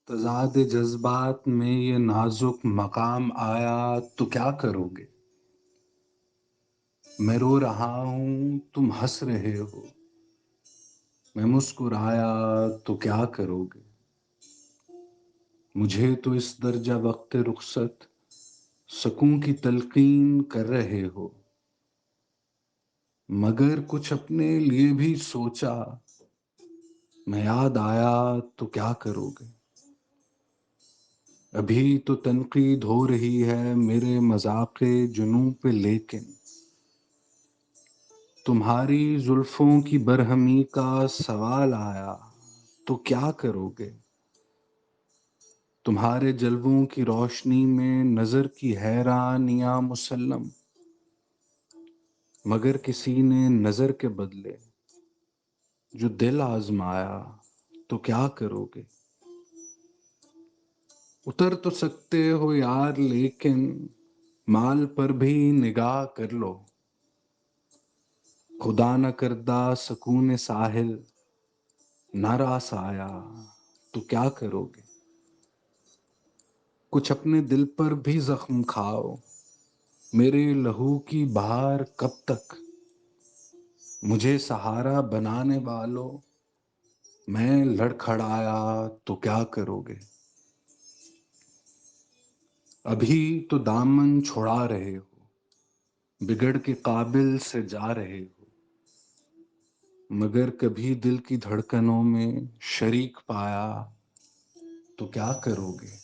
تضاد جذبات میں یہ نازک مقام آیا تو کیا کرو گے؟ میں رو رہا ہوں تم ہنس رہے ہو، میں مسکرایا تو کیا کرو گے؟ مجھے تو اس درجہ وقت رخصت سکون کی تلقین کر رہے ہو، مگر کچھ اپنے لیے بھی سوچا، میں یاد آیا تو کیا کرو گے؟ ابھی تو تنقید ہو رہی ہے میرے مذاق جنوں پہ، لیکن تمہاری زلفوں کی برہمی کا سوال آیا تو کیا کرو گے؟ تمہارے جلووں کی روشنی میں نظر کی حیرانیاں مسلم، مگر کسی نے نظر کے بدلے جو دل آزمایا تو کیا کرو گے؟ اتر تو سکتے ہو یار، لیکن مال پر بھی نگاہ کر لو، خدا نہ کردہ سکون ساحل نہ راس آیا تو کیا کرو گے؟ کچھ اپنے دل پر بھی زخم کھاؤ، میرے لہو کی بہار کب تک؟ مجھے سہارا بنانے والوں میں لڑکھڑایا تو کیا کرو گے؟ ابھی تو دامن چھڑا رہے ہو، بگڑ کے قابل سے جا رہے ہو، مگر کبھی دل کی دھڑکنوں میں شریک پایا تو کیا کرو گے؟